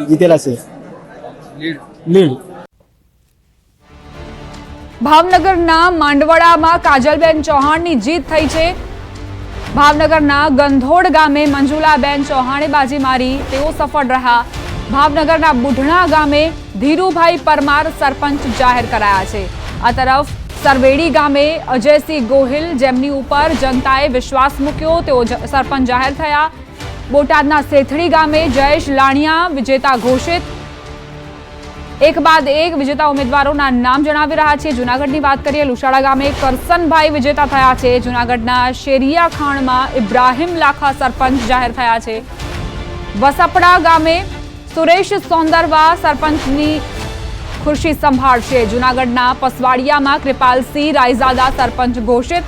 જીતેલા છે લીડ। ભાવનગરના માંડવડામાં કાજલબેન ચૌહાણની જીત થઈ છે। ભાવનગરના ગંધોડ ગામે મંજુલાબેન ચૌહાણે બાજી મારી, તેઓ સફળ રહ્યા। ભાવનગરના બુઢણા ગામે ધીરુભાઈ પરમાર સરપંચ જાહેર કરાયા છે। આ તરફ સરવેડી ગામે અજયસિંહ ગોહિલ, જેમની ઉપર જનતાએ વિશ્વાસ મૂક્યો, તેઓ સરપંચ જાહેર થયા। બોટાદના સેથડી ગામે જયેશ લાણિયા વિજેતા ઘોષિત। એક બાદ એક વિજેતા ઉમેદવારોના નામ જણાવી રહ્યા છે। જૂનાગઢની વાત કરીએ, લુસાડા ગામે કરસનભાઈ વિજેતા થયા છે। જૂનાગઢના શેરિયા ખાણમાં ઇબ્રાહિમ લાખા સરપંચ જાહેર થયા છે। વસપડા ગામે સુરેશ સોંદરવા સરપંચની ખુરશી સંભાળશે। જૂનાગઢના પસવાડિયામાં કૃપાલસિંહ રાયઝાદા સરપંચ ઘોષિત।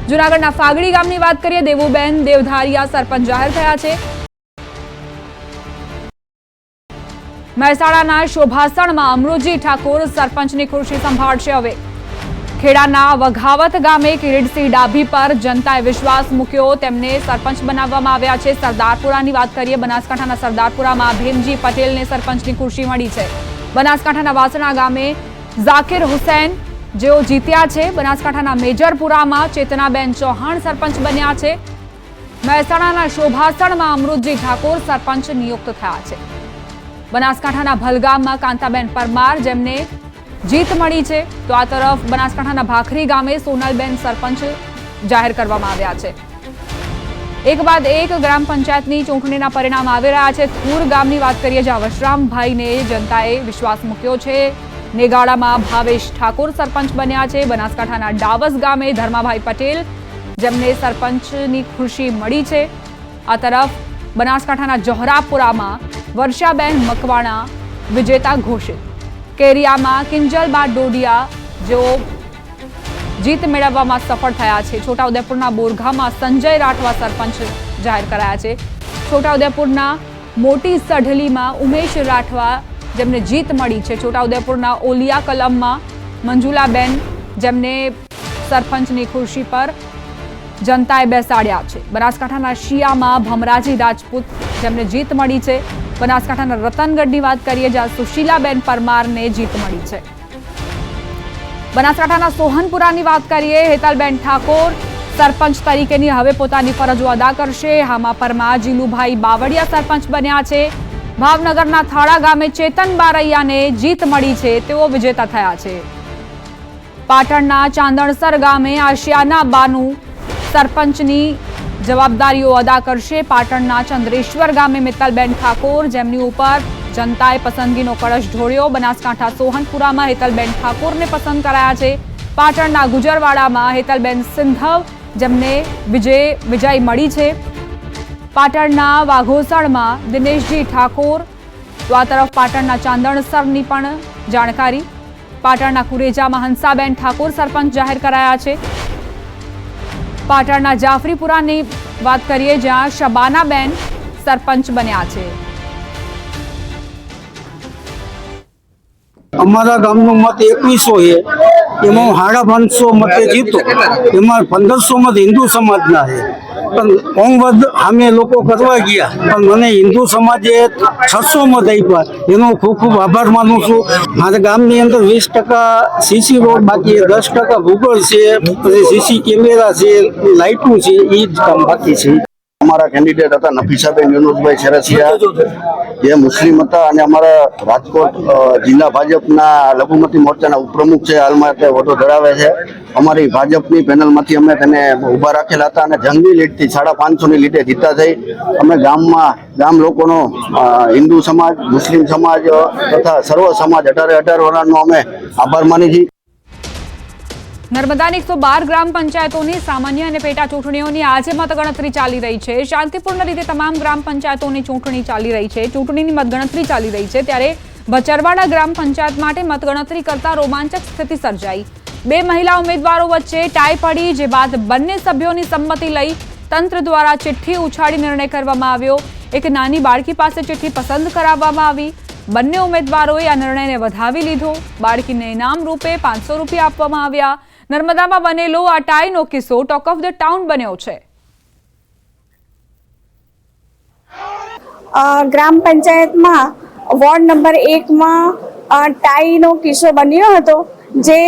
જૂનાગઢના ફાગડી ગામની વાત કરીએ, દેવુબેન દેવધારિયા સરપંચ જાહેર થયા છે। મહેસાણાના શોભાસણમાં અમૃતજી ઠાકોર સરપંચની ખુરશી સંભાળશે। હવે ખેડાના વઘાવત ગામે કિરીટસિંહ ડાભી પર જનતાએ વિશ્વાસ મૂક્યો, તેમને સરપંચ બનાવવામાં આવ્યા છે। સરદારપુરાની વાત કરીએ, બનાસકાંઠાના સરદારપુરામાં ભીમજી પટેલને સરપંચની ખુરશી મળી છે। બનાસકાંઠાના વાસણા ગામે ઝાકિર હુસૈન જેઓ જીત્યા છે। બનાસકાંઠાના મેજરપુરામાં ચેતનાબેન ચૌહાણ સરપંચ બન્યા છે। મહેસાણાના શોભાસણમાં અમૃતજી ઠાકોર સરપંચ નિયુક્ત થયા છે। બનાસકાંઠાના ભલગામમાં કાંતાબેન પરમાર, જેમને જીત મળી છે, તો આ તરફ બનાસકાંઠાના ભાખરી ગામે સોનલબેન સરપંચ જાહેર કરવામાં આવ્યા છે। એક બાદ એક ગ્રામ પંચાયતની ચૂંટણીના પરિણામ આવી રહ્યા છે। થુર ગામની વાત કરીએ, જ્યાં વશરામભાઈને જનતાએ વિશ્વાસ મૂક્યો છે। નેગાળામાં ભાવેશ ઠાકોર સરપંચ બન્યા છે। બનાસકાંઠાના ડાવસ ગામે ધર્માભાઈ પટેલ, જેમને સરપંચની ખુરશી મળી છે। આ તરફ બનાસકાંઠાના જોહરાપુરામાં વર્ષાબેન મકવાણા વિજેતા ઘોષિત। કેરિયામાં કિંજલબા ડોડિયા, જેઓ જીત મેળવવામાં સફળ થયા છે। છોટાઉદેપુરના બોરઘામાં સંજય રાઠવા સરપંચ જાહેર કરાયા છે। છોટાઉદેપુરના મોટી સઢલીમાં ઉમેશ રાઠવા, જેમને જીત મળી છે। છોટાઉદેપુરના ઓલિયા કલમમાં મંજુલાબેન, જેમને સરપંચની ખુરશી પર જનતાએ બેસાડ્યા છે। બનાસકાંઠાના શિયામાં ભમરાજી રાજપૂત, જેમને જીત મળી છે। બનાસકાંઠાના રતનગઢની વાત કરીએ, જ્યાં સુશીલાબેન પરમારને જીત મળી છે। બનાસકાંઠાના સોહનપુરાની વાત કરીએ, હેતલબેન ઠાકોર સરપંચ તરીકેની હવે પોતાની ફરજો અદા કરશે। હામા પરમાર જીલુભાઈ બાવળિયા સરપંચ બન્યા છે। ભાવનગરના થાળા ગામે ચેતન બારૈયાને જીત મળી છે, તેઓ વિજેતા થયા છે। પાટણના ચાંદણસર ગામે આશિયાના બાનુ સરપંચની જવાબદારીઓ અદા કરશે। પાટણના ચંદ્રેશ્વર ગામે મિત્તલબેન ઠાકોર, જેમની ઉપર જનતાએ પસંદગીનો કળશ ઢોળ્યો। બનાસકાંઠા સોહનપુરામાં હેતલબેન ઠાકોરને પસંદ કરાયા છે। પાટણના ગુજરવાડામાં હેતલબેન સિંધવ, જેમને વિજય મળી છે। પાટણના વાઘોસણમાં દિનેશજી ઠાકોર, તો આ તરફ પાટણના ચાંદણસરની પણ જાણકારી। પાટણના કુરેજામાં હંસાબેન ઠાકોર સરપંચ જાહેર કરાયા છે। પાટણના જાફરીપુરાની વાત કરીએ, જ્યાં શબાનાબેન સરપંચ બન્યા છે। અમારા ગામનો મત 2100 છે, એમાં 550 મતે જીતો, એમાં 1500 મત હિન્દુ સમાજના છે। પણ કોંગવદ અમે લોકો કરવા ગયા, પણ મને હિન્દુ સમાજે 600 મત આપ્યા, એનો ખૂબ ખૂબ આભાર માનું છું। મારા ગામની અંદર 20% સીસી રોડ બાકી, 10% ભૂગોળ છે, પછી સીસી કેમેરા છે, લાઇટું છે, એ જ કામ બાકી છે। અમારા કેન્ડિડેટ હતા નફીસાબેન યુનુસભાઈ છેરસિયા, જે મુસ્લિમ હતા અને અમારા રાજકોટ જિલ્લા ભાજપના લઘુમતી મોરચાના ઉપપ્રમુખ છે, હાલમાં તે વોટો ધરાવે છે। અમારી ભાજપની પેનલમાંથી અમે તેને ઊભા રાખેલા હતા અને જંગી લીડથી 550ની લીડે જીતા થઈ। અમે ગામ લોકોનો હિન્દુ સમાજ, મુસ્લિમ સમાજ તથા સર્વ સમાજ 18 વાળાનો અમે આભાર માની છીએ। નર્મદાની 112 ગ્રામ પંચાયતોની સામાન્ય અને પેટા ચૂંટણીઓની આજે મતગણતરી ચાલી રહી છે। શાંતિપૂર્ણ રીતે તમામ ગ્રામ પંચાયતોની ચૂંટણી ચાલી રહી છે। ચૂંટણીની મતગણતરી ચાલી રહી છે, ત્યારે ભચરવાડા ગ્રામ પંચાયત માટે મતગણતરી કરતા રોમાંચક સ્થિતિ સર્જાઈ। 2 મહિલા ઉમેદવારો વચ્ચે ટાઈ પડી, જે બાદ બંને સભ્યોની સંમતિ લઈ તંત્ર દ્વારા ચિઠ્ઠી ઉછાળી નિર્ણય કરવામાં આવ્યો। એક નાની બાળકી પાસે ચિઠ્ઠી પસંદ કરાવવામાં આવી। બંને ઉમેદવારોએ આ નિર્ણયને વધાવી લીધો। બાળકીને ઇનામ રૂપે 500 રૂપિયા આપવામાં આવ્યા। નર્મદામાં બનેલો આ ટાઈનો કિસ્સો ટોક ઓફ ધ ટાઉન બન્યો છે। ગ્રામ પંચાયતમાં વોર્ડ નંબર 1માં ટાઈનો કિસ્સો બન્યો હતો, જે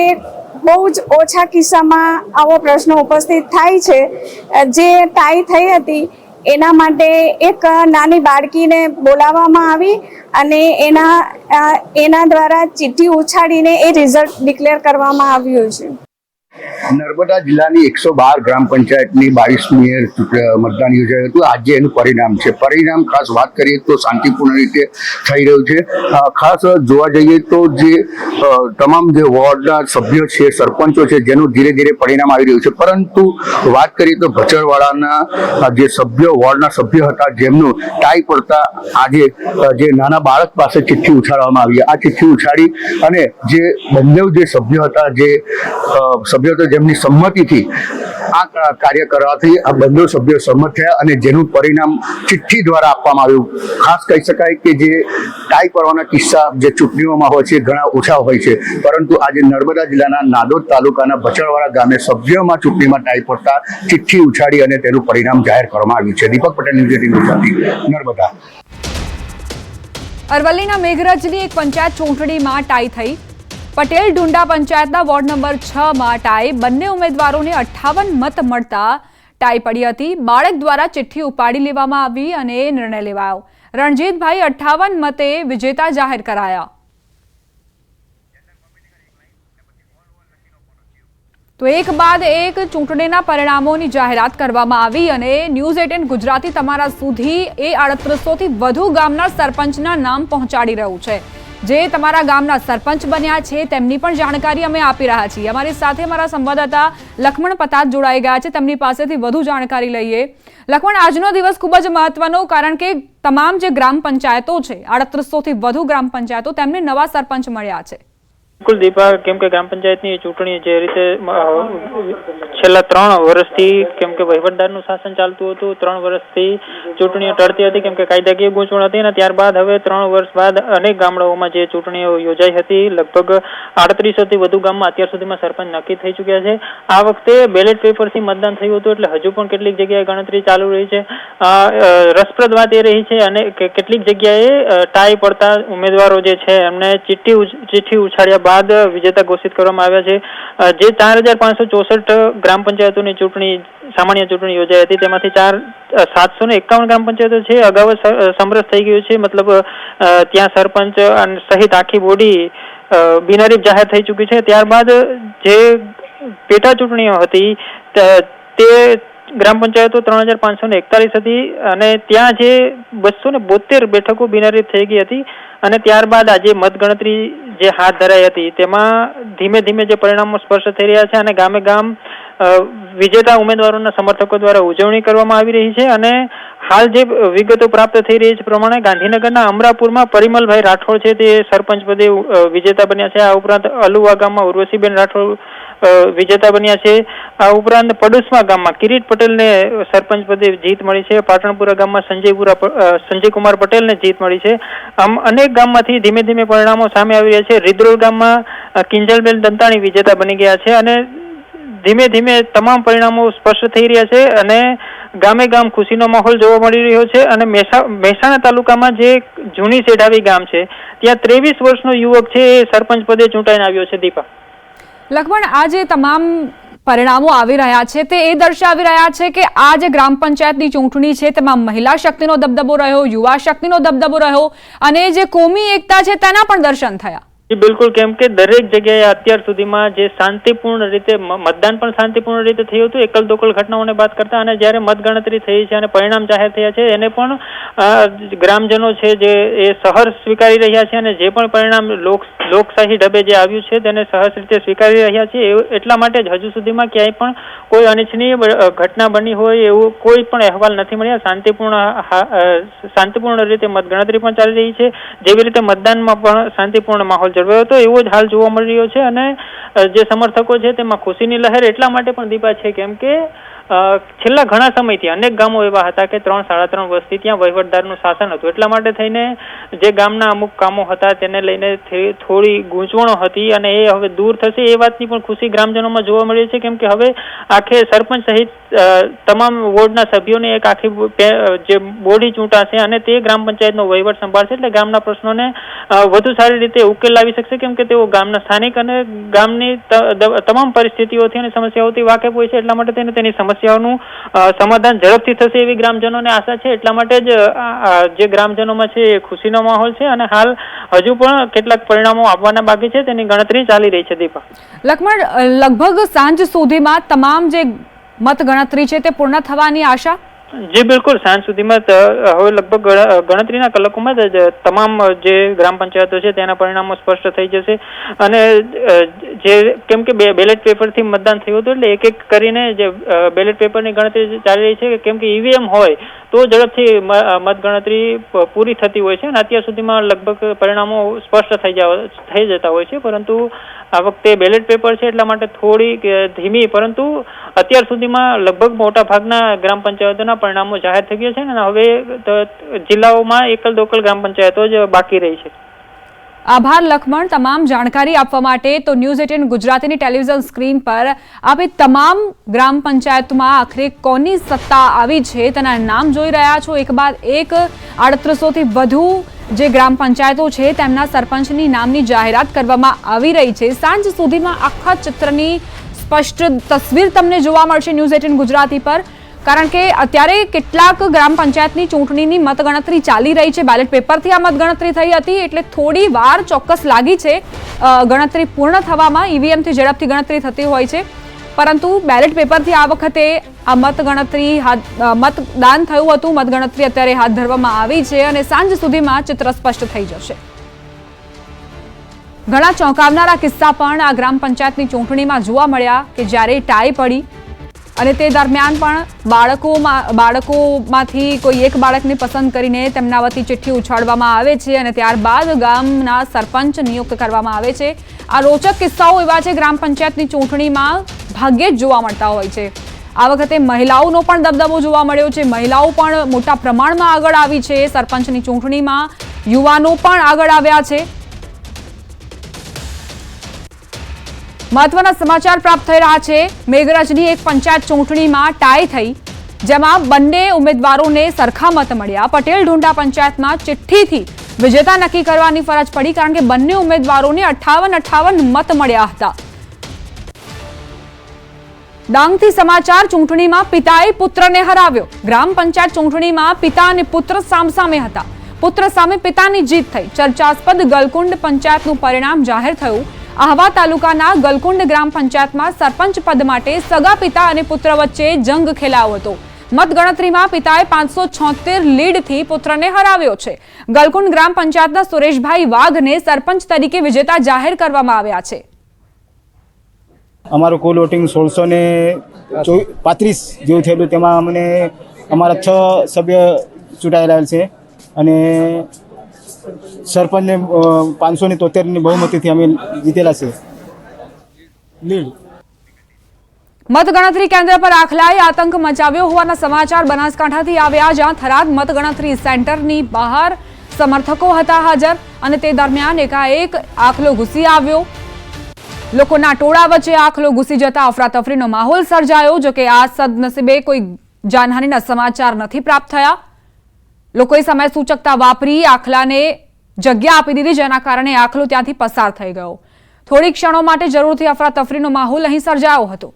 બહુ જ ઓછા કિસ્સામાં આવો પ્રશ્ન ઉપસ્થિત થાય છે. જે ટાઈ થઈ હતી એના માટે એક નાની બાળકીને બોલાવવામાં આવી અને એના દ્વારા ચિઠ્ઠી ઉછાળીને એ રિઝલ્ટ ડિક્લેર કરવામાં આવ્યું છે. નર્મદા જિલ્લાની 112 ગ્રામ પંચાયતની 22મી મતદાન યોજાયું હતું. આજે એનું પરિણામ છે. પરિણામ ખાસ વાત કરીએ તો શાંતિપૂર્ણ રીતે થઈ રહ્યું છે. ખાસ જોવા જઈએ તો જે તમામ જે વોર્ડના સભ્યો છે, સરપંચો છે, જેનું ધીરે ધીરે પરિણામ આવી રહ્યું છે. પરંતુ વાત કરીએ તો ભચરવાડાના જે સભ્યો, વોર્ડના સભ્યો હતા, જેમનું ટાઈ પડતા આજે જે નાના બાળક પાસે ચિઠ્ઠી ઉછાળવામાં આવી. આ ચિઠ્ઠી ઉછાળી અને જે બંને જે સભ્યો હતા, જે સભ્યો તો જેમની સંમતિથી આ કાર્ય કરવાથી આ બંને સભ્યો સંમત થયા અને જેનું પરિણામ ચિઠ્ઠી દ્વારા આપવામાં આવ્યું. ખાસ કહી શકાય કે જે ટાઈ પડવાના કિસ્સા જે ચૂંટણીઓમાં હોય છે ઘણા ઓછા હોય છે, પરંતુ આજે નર્મદા જિલ્લાના નાદોદ તાલુકાના ભચરવાડા ગામે સભ્યોમાં ચૂંટણીમાં ટાઈ પડતા ચિઠ્ઠી ઉછાળી અને તેનું પરિણામ જાહેર કરવામાં આવ્યું છે. દીપક પટેલ, ન્યૂઝ 18 ગુજરાતી, નર્મદા. અરવલ્લીના મેઘરજની એક પંચાયત ચૂંટણીમાં ટાઈ થઈ. પટેલ ડુંડા પંચાયતના વોર્ડ નંબર 6માં ટાઈ. બંને ઉમેદવારોને 58 મત મળતા ટાઈ પડી હતી. બાળક દ્વારા ચિઠ્ઠી ઉપાડી લેવામાં આવી અને નિર્ણય લેવાયો. રણજીતભાઈ 58 મતે વિજેતા જાહેર કરાયા. તો એક બાદ એક ચૂંટણીના પરિણામોની જાહેરાત કરવામાં આવી અને ન્યૂઝ 18 ગુજરાતી તમારા સુધી એ 3800થી વધુ ગામના સરપંચના નામ પહોંચાડી રહ્યું છે. જે તમારા ગામના સરપંચ બન્યા છે તેમની પણ જાણકારી અમે આપી રહ્યા છીએ. અમારી સાથે અમારા સંવાદદાતા લખમણ પતાત જોડાઈ ગયા છે, તેમની પાસેથી વધુ જાણકારી લઈએ. લખમણ, આજનો દિવસ ખૂબ જ મહત્વનો, કારણ કે તમામ જે ગ્રામ પંચાયતો છે, 3800થી વધુ ગ્રામ પંચાયતો, તેમને નવા સરપંચ મળ્યા છે. બિલકુલ દીપા, કેમ કે ગ્રામ પંચાયતની ચૂંટણી જે રીતે છેલ્લા 3 વર્ષથી કેમ કે વહીવટદારનું શાસન ચાલતું હતું, 3 વર્ષથી ચૂંટણીઓ ટળતી હતી કેમ કે કાયદાકીય ગૂંચવણ હતી, અને ત્યારબાદ હવે 3 વર્ષ બાદ અનેક ગામડાઓમાં જે ચૂંટણીઓ યોજાઈ હતી, લગભગ 3800થી વધુ ગામમાં અત્યાર સુધીમાં સરપંચ નક્કી થઈ ચૂક્યા છે. આ વખતે બેલેટ પેપરથી મતદાન થયું હતું, એટલે હજુ પણ કેટલીક જગ્યાએ ગણતરી ચાલુ રહી છે. રસપ્રદ વાત એ રહી છે અને કેટલીક જગ્યાએ ટાઈ પડતા ઉમેદવારો જે છે એમને ચિઠ્ઠી ઉછાળ્યા બાદ વિજેતા ઘોષિત કરવામાં આવ્યા છે. જે 4564 ગ્રામ પંચાયતોની સામાન્ય ચૂંટણી યોજાઈ હતી, તેમાંથી 751 ગ્રામ પંચાયતો છે અગાઉ સમરસ થઈ ગયું છે. મતલબ ત્યાં સરપંચ સહિત આખી બોડી બિનહરીફ જાહેર થઈ ચૂકી છે. ત્યારબાદ જે પેટા ચૂંટણીઓ હતી તે ગ્રામ પંચાયતો 3541 હતી અને ત્યાં જે 272 બેઠકો બિનહરીફ થઈ ગઈ હતી. અને ત્યારબાદ આજે મતગણતરી જે હાથ ધરાઈ હતી તેમાં ધીમે ધીમે જે પરિણામો સ્પષ્ટ થઈ રહ્યા છે અને ગામે ગામ વિજેતા ઉમેદવારોના સમર્થકો દ્વારા ઉજવણી કરવામાં આવી રહી છે. અને હાલ જે વિગતો પ્રાપ્ત થઈ રહી છે પ્રમાણે ગાંધીનગરના અમરાપુરમાં પરિમલભાઈ રાઠોડ છે તે સરપંચ પદે વિજેતા બન્યા છે. આ ઉપરાંત અલુવા ગામમાં ઉર્વશીબેન રાઠોડ વિજેતા બન્યા છે. આ ઉપરાંત પડુસમા ગામમાં કિરીટ પટેલને સરપંચ પદે જીત મળી છે. પાટણપુરા ગામમાં સંજયકુમાર પટેલને જીત મળી છે. આમ અનેક ગામમાંથી ધીમે ધીમે પરિણામો સામે આવી રહ્યા છે. રીદ્રોલ ગામમાં કિંજલબેન દંતાણી વિજેતા બની ગયા છે અને ધીમે ધીમે તમામ પરિણામો સ્પષ્ટ થઈ રહ્યા છે અને ગામે ગામ ખુશીનો માહોલ જોવા મળી રહ્યો છે. અને મહેસાણા તાલુકામાં જે જૂની સેઢાવી ગામ છે ત્યાં 23 વર્ષનો યુવક છે એ સરપંચ પદે ચૂંટાઈને આવ્યો છે. દીપા, લખમણ, આ જે તમામ પરિણામો આવી રહ્યા છે તે એ દર્શાવી રહ્યા છે કે આ જે ગ્રામ પંચાયતની ચૂંટણી છે તેમાં મહિલા શક્તિનો દબદબો રહ્યો, યુવા શક્તિનો દબદબો રહ્યો અને જે કોમી એકતા છે તેના પણ દર્શન થયા. બિલકુલ, કેમ કે દરેક જગ્યાએ અત્યાર સુધીમાં જે શાંતિપૂર્ણ રીતે મતદાન પણ શાંતિપૂર્ણ રીતે થયું હતું, એકલ દોકલ ઘટનાઓને બાદ કરતા. અને જ્યારે મતગણતરી થઈ છે અને પરિણામ જાહેર થયા છે એને પણ ગ્રામજનો છે જે એ સહર્ષ સ્વીકારી રહ્યા છે અને જે પણ પરિણામ લોકશાહી ઢબે જે આવ્યું છે તેને સહર્ષ રીતે સ્વીકારી રહ્યા છે. એટલા માટે જ હજુ સુધીમાં ક્યાંય પણ કોઈ અનિચ્છનીય ઘટના બની હોય એવું કોઈ પણ અહેવાલ નથી મળ્યા. શાંતિપૂર્ણ રીતે મતગણતરી પણ ચાલી રહી છે. જેવી રીતે મતદાનમાં પણ શાંતિપૂર્ણ માહોલ જળવાયો હતો એવો જ હાલ જોવા મળી રહ્યો છે. અને જે સમર્થકો છે તેમાં ખુશીની લહેર એટલા માટે પણ દીપા છે કેમ કે છેલ્લા ઘણા સમયથી અનેક ગામો એવા હતા કે 3-3.5 વર્ષથી ત્યાં વહીવટદારનું શાસન હતું. એટલા માટે થઈને જે ગામના અમુક કામો હતા તેને લઈને થોડી ગૂંચવણો હતી અને એ હવે દૂર થશે એ વાતની પણ ખુશી ગ્રામજનોમાં જોવા મળી છે. કેમ કે હવે આખે સરપંચ સહિત તમામ વોર્ડના સભ્યોને એક આખી જે બોડી ચૂંટાશે અને તે ગ્રામ પંચાયતનો વહીવટ સંભાળશે. એટલે ગામના પ્રશ્નોને વધુ સારી રીતે ઉકેલ લાવી શકશે. કેમ કે તેઓ ગામના સ્થાનિક અને ગામની તમામ પરિસ્થિતિઓથી અને સમસ્યાઓથી વાકેફ હોય છે. એટલા માટે તેની સમસ્યાઓનું સમાધાન ઝડપથી થશે એવી ગ્રામજનોને આશા છે. એટલા માટે જ જે ગ્રામજનોમાં છે એ ખુશીનો માહોલ છે અને હાલ હજુ પણ કેટલાક પરિણામો આવવાના બાકી છે, તેની ગણતરી ચાલી રહી છે. દીપા, લક્ષ્મણ, લગભગ સાંજ સુધીમાં તમામ જે મતગણતરી છે તે પૂર્ણ થવાની આશા? જી બિલકુલ, સાંજ સુધીમાં હવે લગભગ ગણતરીના કલાકોમાં જ તમામ જે ગ્રામ પંચાયતો છે તેના પરિણામો સ્પષ્ટ થઈ જશે. અને જે કેમ કે બેલેટ પેપરથી મતદાન થયું હતું એટલે એક એક કરીને જે બેલેટ પેપરની ગણતરી ચાલી રહી છે. કેમ કે ઈવીએમ હોય તો ઝડપથી મતગણતરી પૂરી થતી હોય છે અને અત્યાર સુધીમાં લગભગ પરિણામો સ્પષ્ટ થઈ જતા હોય છે. પરંતુ આ વખતે બેલેટ પેપર છે એટલા માટે થોડી ધીમી, પરંતુ અત્યાર સુધીમાં લગભગ મોટા ભાગના ગ્રામ પંચાયતોના પરિણામો જાહેર થઈ ગયા છે અને હવે જિલ્લાઓમાં એકલ દોકલ ગ્રામ પંચાયતો જ બાકી રહી છે. આભાર લક્ષ્મણ, તમામ જાણકારી આપવા માટે. તો ન્યૂઝ 18 ગુજરાતીની ટેલિવિઝન સ્ક્રીન પર આપણે તમામ ગ્રામ પંચાયતમાં આખરે કોની સત્તા આવી છે તેના નામ જોઈ રહ્યા છો. એક બાદ એક 3800થી વધુ જે ગ્રામ પંચાયતો છે તેમના સરપંચની નામની જાહેરાત કરવામાં આવી રહી છે. સાંજ સુધીમાં આખા ચિત્રની સ્પષ્ટ તસવીર તમને જોવા મળશે ન્યૂઝ 18 ગુજરાતી પર. કારણ કે અત્યારે કેટલાક ગ્રામ પંચાયતની ચૂંટણીની મતગણતરી ચાલી રહી છે. બેલેટ પેપરથી આ મતગણતરી થઈ હતી એટલે થોડી વાર ચોક્કસ લાગી છે ગણતરી પૂર્ણ થવામાં. ઈવીએમથી ઝડપથી ગણતરી થતી હોય છે, પરંતુ બેલેટ પેપરથી આ વખતે આ મતદાન થયું હતું. મતગણતરી અત્યારે હાથ ધરવામાં આવી છે અને સાંજ સુધીમાં ચિત્ર સ્પષ્ટ થઈ જશે. ઘણા ચોંકાવનારા કિસ્સા પણ આ ગ્રામ પંચાયતની ચૂંટણીમાં જોવા મળ્યા કે જ્યારે ટાઈ પડી અને તે દરમિયાન પણ બાળકોમાંથી કોઈ એક બાળકને પસંદ કરીને તેમના વતી ચિઠ્ઠી ઉછાળવામાં આવે છે અને ત્યારબાદ ગામના સરપંચ નિયુક્ત કરવામાં આવે છે. આ રોચક કિસ્સાઓ એવા છે ગ્રામ પંચાયતની ચૂંટણીમાં ભાગ્યે જ જોવા મળતા હોય છે. આ વખતે મહિલાઓનો પણ દબદબો જોવા મળ્યો છે. મહિલાઓ પણ મોટા પ્રમાણમાં આગળ આવી છે સરપંચની ચૂંટણીમાં. યુવાનો પણ આગળ આવ્યા છે. મહત્વના સમાચાર પ્રાપ્ત થઈ રહ્યા છે. મેઘરજની એક પંચાયત ચૂંટણીમાં ટાઈ થઈ, જેમાં બંને ઉમેદવારોને સરખા મત મળ્યા. પટેલ ઢુંડા પંચાયતમાં ચિઠ્ઠીથી વિજેતા નક્કી કરવાની ફરજ પડી, કારણ કે બંને ઉમેદવારોને 58 મત મળ્યા હતા. ડાંગથી સમાચાર, ચૂંટણીમાં પિતાએ પુત્રને હરાવ્યો. ગ્રામ પંચાયત ચૂંટણીમાં પિતા અને પુત્ર સામસામે હતા. પુત્ર સામે પિતાની જીત થઈ. ચર્ચાસ્પદ ગલકુંડ પંચાયતનું પરિણામ જાહેર થયું. આહવા તાલુકાના ગલકુંડ ગ્રામ પંચાયતમાં સરપંચ પદ માટે સગા પિતા અને પુત્ર વચ્ચે જંગ ખેલાયો હતો. મતગણતરીમાં પિતાએ 576 લીડથી પુત્રને હરાવ્યો છે. ગલકુંડ ગ્રામ પંચાયતના સુરેશભાઈ વાઘને સરપંચ તરીકે વિજેતા જાહેર કરવામાં આવ્યા છે. અમારું કુલ વોટિંગ 1635 જેવું થયેલું. તેમાં અમને અમારા 6 સભ્ય ચૂંટાયેલા છે અને સરપંચને 573ની બહુમતીથી અમે જીતેલા છે. લીડ. મતગણતરી કેન્દ્ર પર આખલાએ આતંક મચાવ્યો હોવાના સમાચાર બનાસકાંઠાથી આવ્યા, જ્યાં થરાદ મતગણતરી સેન્ટરની બહાર સમર્થકો હતા હાજર અને તે દરમિયાન એકાએક આખલો ઘૂસી આવ્યો. લોકોના ટોળા વચ્ચે આખલો ઘૂસી જતા અફરાતફરીનો માહોલ સર્જાયો. જોકે આ સદનસીબે કોઈ જાનહાનિના સમાચાર નથી પ્રાપ્ત થયા. લોકોએ સમય સૂચકતા વાપરી આખલાને જગ્યા આપી દીધી, જેના કારણે આખલો ત્યાંથી પસાર થઈ ગયો. થોડી ક્ષણો માટે જરૂરથી અફરાતફરીનો માહોલ અહીં સર્જાયો હતો.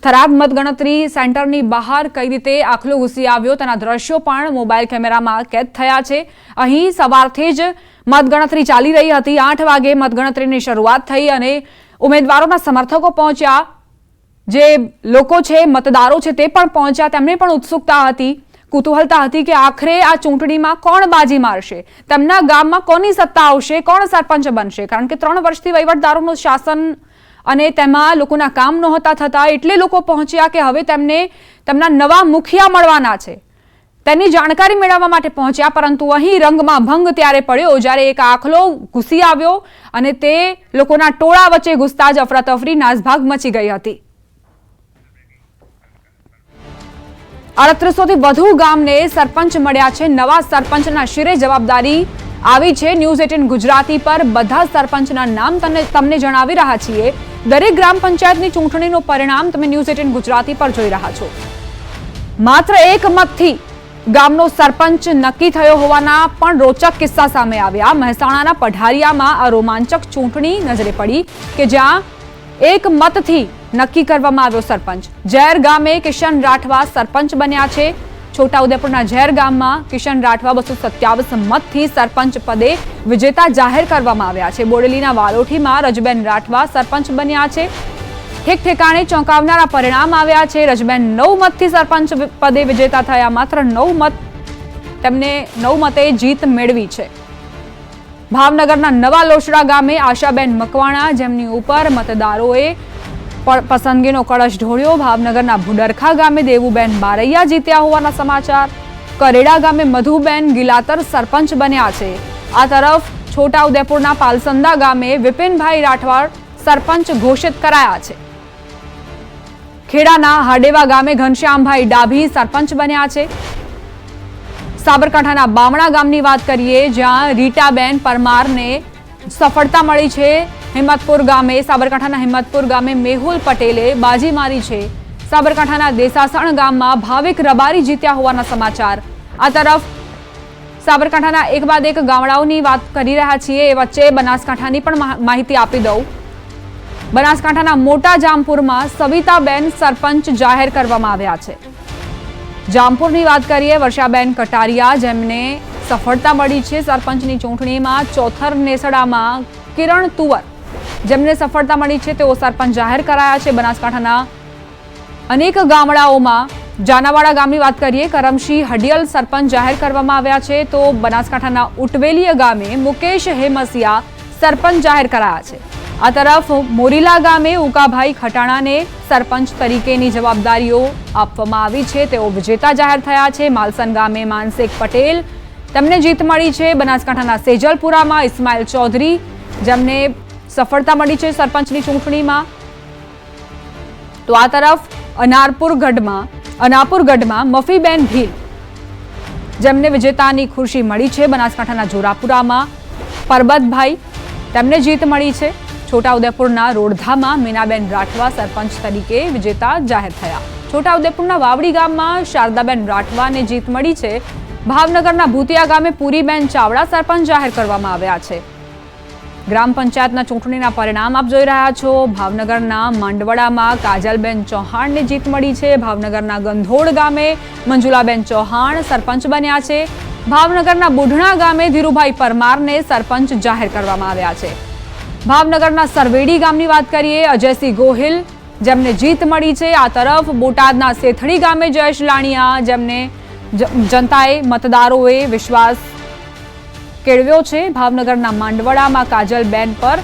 થરાદ મતગણતરી સેન્ટરની બહાર કઈ રીતે આખલો ઘૂસી આવ્યો તેના દ્રશ્યો પણ મોબાઈલ કેમેરામાં કેદ થયા છે. અહીં સવારથી જ મતગણતરી ચાલી રહી હતી. 8 વાગે મતગણતરીની શરૂઆત થઈ અને ઉમેદવારોના સમર્થકો પહોંચ્યા. જે લોકો છે, મતદારો છે, તે પણ પહોંચ્યા. તેમને પણ ઉત્સુકતા હતી, કુતૂહલતા હતી કે આખરે આ ચૂંટણીમાં કોણ બાજી મારશે, તેમના ગામમાં કોની સત્તા આવશે, કોણ સરપંચ બનશે. કારણ કે 3 વર્ષથી વહીવટદારોનું શાસન અને તેમાં લોકોના કામ નહોતા થતા, એટલે લોકો પહોંચ્યા કે હવે તેમને તેમના નવા મુખિયા મળવાના છે. તેની જાણકારી મેળવવા માટે પહોંચ્યા, પરંતુ અહીં રંગમાં ભંગ ત્યારે પડ્યો જ્યારે એક આખલો ઘૂસી આવ્યો અને તે લોકોના ટોળા વચ્ચે ઘૂસતા જ અફરાતફરી નાસભાગ મચી ગઈ હતી। 3800 થી વધુ ગામને સરપંચ મળ્યા છે। નવા સરપંચના શિરે જવાબદારી આવી છે। ન્યૂઝ 18 ગુજરાતી પર બધા સરપંચના નામ તમને જણાવી રહ્યા છીએ। દરેક ગ્રામ પંચાયતની ચૂંટણીનું પરિણામ તમે ન્યૂઝ 18 ગુજરાતી પર જોઈ રહ્યા છો। માત્ર એક મતથી ગામનો સરપંચ નક્કી થયો હોવાના પણ રોચક કિસ્સા સામે આવ્યા। મહેસાણાના પઢારિયામાં આ રોમાંચક ચૂંટણી નજરે પડી કે જ્યાં એક મતથી નક્કી કરવામાં આવ્યો સરપંચ। ઝેર ગામે કિશન રાઠવા સરપંચ બન્યા છે। છોટાઉદેપુરના ઝેર ગામમાં કિશન રાઠવા 227 મતથી સરપંચ પદે વિજેતા જાહેર કરવામાં આવ્યા છે। બોડેલીના વાલોઠીમાં રજબેન રાઠવા સરપંચ બન્યા છે। ઠેક ઠેકાણે ચોંકાવનારા પરિણામ આવ્યા છે। રજબેન 9 મતથી સરપંચ પદે વિજેતા થયા। માત્ર 9 મતે જીત મેળવી છે। ભાવનગરના નવા લોશડા ગામે આશાબેન મકવાણા જેમની ઉપર મતદારોએ પસંદગીનો કળશ ઢોળ્યો। ભાવનગરના ભુડરખા ગામે દેવુબેન બારૈયા જીત્યા હોવાના સમાચાર। કરેડા ગામે મધુબેન ગિલાતર સરપંચ બન્યા છે। આ તરફ છોટાઉદેપુરના પાલસંદા ગામે વિપિનભાઈ રાઠવાડ સરપંચ ઘોષિત કરાયા છે। ખેડાના હાડેવા ગામે ઘનશ્યામભાઈ ડાભી સરપંચ બન્યા છે। સાબરકાંઠાના બામણા ગામની વાત કરીએ જ્યાં રીટાબેન પરમારને સફળતા મળી છે। સાબરકાંઠાના હિંમતપુર ગામે મેહુલ પટેલે બાજી મારી છે। સાબરકાંઠાના દેસાસણ ગામમાં ભાવિક રબારી જીત્યા હોવાના સમાચાર। આ તરફ સાબરકાંઠાના એક બાદ એક ગામડાઓની વાત કરી રહ્યા છીએ એ વચ્ચે બનાસકાંઠાની પણ માહિતી આપી દઉં। બનાસકાંઠાના મોટા જામપુરમાં સવિતાબેન સરપંચ જાહેર કરવામાં આવ્યા છે। જામપુરની વાત કરીએ વર્ષાબેન કટારિયા જેમને સફળતા મળી છે સરપંચની ચૂંટણીમાં। ચોથર નેસડામાં કિરણ તુવર જેમને સફળતા મળી છે તેઓ સરપંચ જાહેર કરાયા છે। બનાસકાંઠાના અનેક ગામડાઓમાં જાનાવાડા ગામની વાત કરીએ કરમશી હડિયલ સરપંચ જાહેર કરવામાં આવ્યા છે તો બનાસકાંઠાના ઉટવેલીય ગામે મુકેશ હેમસિયા સરપંચ જાહેર કરાયા છે। આ તરફ મોરીલા ગામે ઉકાભાઈ ખટાણાને સરપંચ તરીકેની જવાબદારીઓ આપવામાં આવી છે તેઓ વિજેતા જાહેર થયા છે। માલસન ગામે માનસિક પટેલ તેમને જીત મળી છે। બનાસકાંઠાના સેજલપુરામાં ઇસ્માઇલ ચૌધરી જેમને સફળતા મળી છે સરપંચની ચૂંટણીમાં। તો આ તરફ અનાપુરગઢમાં મફીબેન ભીલ જેમને વિજેતાની ખુરશી મળી છે। બનાસકાંઠાના જોરાપુરામાં પરબતભાઈ તેમને જીત મળી છે। છોટાઉદેપુરના રોડધામાં મીનાબેન રાઠવા સરપંચ તરીકે વિજેતા જાહેર થયા। છોટાઉદેપુરના વાવડી ગામમાં શારદાબેન રાઠવાને જીત મળી છે। ભાવનગરના ભૂતિયા ગામે પૂરીબેન ચાવડા સરપંચ જાહેર કરવામાં આવ્યા છે। ગ્રામ પંચાયતના ચૂંટણીના પરિણામ આપ જોઈ રહ્યા છો। ભાવનગરના માંડવડામાં કાજલબેન ચૌહાણને જીત મળી છે। ભાવનગરના ગંધોડ ગામે મંજુલાબેન ચૌહાણ સરપંચ બન્યા છે। ભાવનગરના બુઢણા ગામે ધીરુભાઈ પરમારને સરપંચ જાહેર કરવામાં આવ્યા છે। ભાવનગરના સરવેડી ગામની વાત કરીએ અજયસિંહ ગોહિલ જેમને જીત મળી છે। આ તરફ બોટાદના સેથડી ગામે જયેશ લાણિયા જેમને જનતાએ મતદારોએ વિશ્વાસ કેળવ્યો છે। ભાવનગરના માંડવડામાં કાજલબેન પર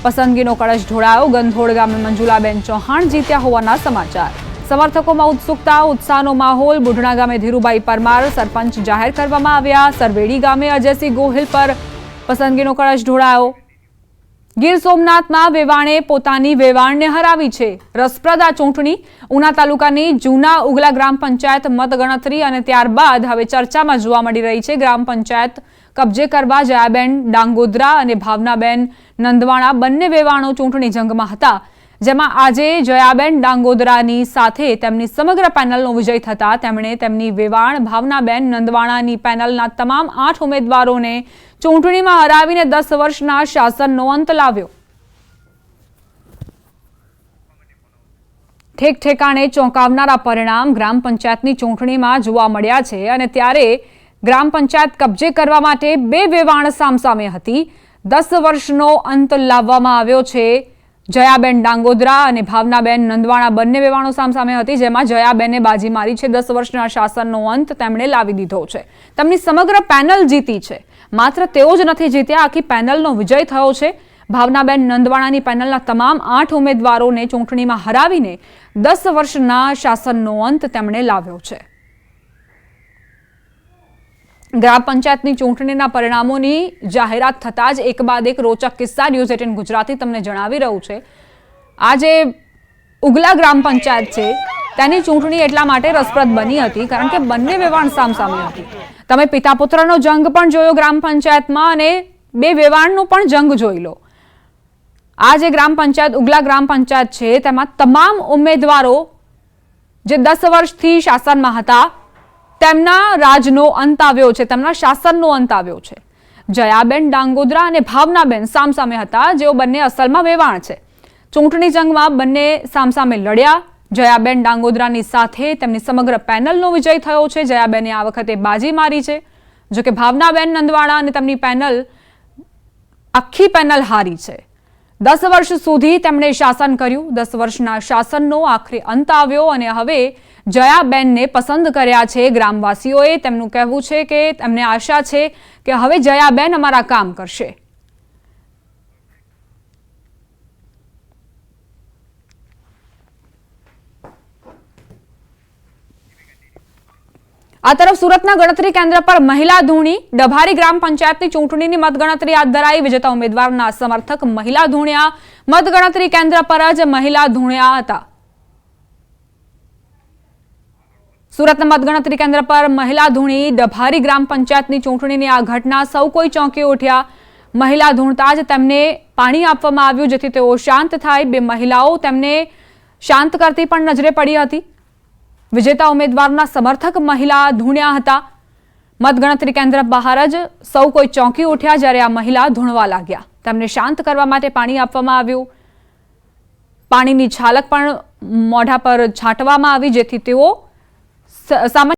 પસંદગીનો કળશ ઢોળાયો। ગંધોડ ગામે મંજુલાબેન ચૌહાણ જીત્યા હોવાના સમાચાર। સમર્થકોમાં ઉત્સુકતા ઉત્સાહનો માહોલ। બુઢણા ગામે ધીરુભાઈ પરમાર સરપંચ જાહેર કરવામાં આવ્યા। સરવેડી ગામે અજયસિંહ ગોહિલ પર પસંદગીનો કળશ ઢોળાયો। ગીર સોમનાથમાં વેવાણે પોતાની વેવાણને હરાવી છે। રસપ્રદ આ ચૂંટણી ઉના તાલુકાની જૂના ઉગલા ગ્રામ પંચાયત મતગણતરી અને ત્યારબાદ હવે ચર્ચામાં જોવા મળી રહી છે। ગ્રામ પંચાયત કબજે કરવા જયાબેન ડાંગોદ્રા અને ભાવનાબેન નંદવાણા બંને વેવાણો ચૂંટણી જંગમાં હતા જેમાં આજે જયાબેન ડાંગોદરાની સાથે તેમની સમગ્ર પેનલનો વિજય થતા તેમણે તેમની વેવાણ ભાવનાબેન નંદવાણાની પેનલના તમામ 8 ઉમેદવારોને ચૂંટણીમાં હરાવીને 10 વર્ષના શાસનનો અંત લાવ્યો। ઠેક ઠેકાણે ચોંકાવનારા પરિણામ ગ્રામ પંચાયતની ચૂંટણીમાં જોવા મળ્યા છે અને ત્યારે ગ્રામ પંચાયત કબજે કરવા માટે 2 વેવાણ સામસામે હતી। 10 વર્ષનો અંત લાવવામાં આવ્યો છે। જયાબેન ડાંગોદ્રા અને ભાવનાબેન નંદવાણા બંને વેવાણો સામસામે હતી જેમાં જયાબેને બાજી મારી છે। 10 વર્ષના શાસનનો અંત તેમણે લાવી દીધો છે। તેમની સમગ્ર પેનલ જીતી છે। માત્ર તેઓ જ નથી જીત્યા, આખી પેનલનો વિજય થયો છે। ભાવનાબેન નંદવાણાની પેનલના તમામ 8 ઉમેદવારોને ચૂંટણીમાં હરાવીને 10 વર્ષના શાસનનો અંત તેમણે લાવ્યો છે। ગ્રામ પંચાયતની ચૂંટણીના પરિણામોની જાહેરાત થતાં જ એક બાદ એક રોચક કિસ્સા ન્યૂઝ 18 ગુજરાતી તમને જણાવી રહ્યું છે. આ જે ઉગલા ગ્રામ પંચાયત છે તેની ચૂંટણી એટલા માટે રસપ્રદ બની હતી કારણ કે બંને વેવાણ સામસામે હતી. તમે પિતા પુત્રનો જંગ પણ જોયો ગ્રામ પંચાયતમાં અને બે વેવાણનો પણ જંગ જોઈ લો. આ જે ગ્રામ પંચાયત ઉગલા ગ્રામ પંચાયત છે તેમાં તમામ ઉમેદવારો જે 10 વર્ષથી શાસનમાં હતા તેમના રાજનો અંત આવ્યો છે, તેમના શાસનનો અંત આવ્યો છે. જયાબેન ડાંગોદ્રા અને ભાવનાબેન સામસામે હતા, જેઓ બંને અસલમાં વેવાણ છે. ચૂંટણી જંગમાં બંને સામસામે લડ્યા. જયાબેન ડાંગોદ્રાની સાથે તેમની સમગ્ર પેનલનો વિજય થયો છે. જયાબેને આ વખતે બાજી મારી છે, જોકે ભાવનાબેન નંદવાડા અને તેમની પેનલ આખી પેનલ હારી છે. 10 વર્ષ સુધી તેમણે શાસન કર્યું. 10 વર્ષના શાસનનો આખરે અંત આવ્યો અને હવે જયાબેનને પસંદ કર્યા છે ગ્રામવાસીઓએ. તેમનું કહેવું છે કે તેમને આશા છે કે હવે જયાબેન અમારા કામ કરશે. આ તરફ સુરતના ગણતરી કેન્દ્ર પર મહિલા ધૂણી. ડભારી ગ્રામ પંચાયતની ચૂંટણીની મતગણતરી હાથ ધરાઈ. વિજેતા ઉમેદવારના સમર્થક મહિલા ધૂણ્યા. મતગણતરી કેન્દ્ર પર જ મહિલા ધૂણ્યા હતા. સુરતના મતગણતરી કેન્દ્ર પર મહિલા ધૂણી. ડભારી ગ્રામ પંચાયતની ચૂંટણીની આ ઘટના સૌ કોઈ ચોંકી ઉઠ્યા. મહિલા ધૂણતા જ તેમને પાણી આપવામાં આવ્યું જેથી તેઓ શાંત થાય. બે મહિલાઓ તેમને શાંત કરતી પણ નજરે પડી હતી. વિજેતા ઉમેદવારના સમર્થક મહિલા ધૂણ્યા હતા. મતગણતરી કેન્દ્ર બહાર જ સૌ કોઈ ચોંકી ઉઠ્યા જ્યારે આ મહિલા ધૂણવા લાગ્યા. તેમને શાંત કરવા માટે પાણી આપવામાં આવ્યું. પાણીની છાલક પણ મોઢા પર છાંટવામાં આવી જેથી તેઓ સામાન્ય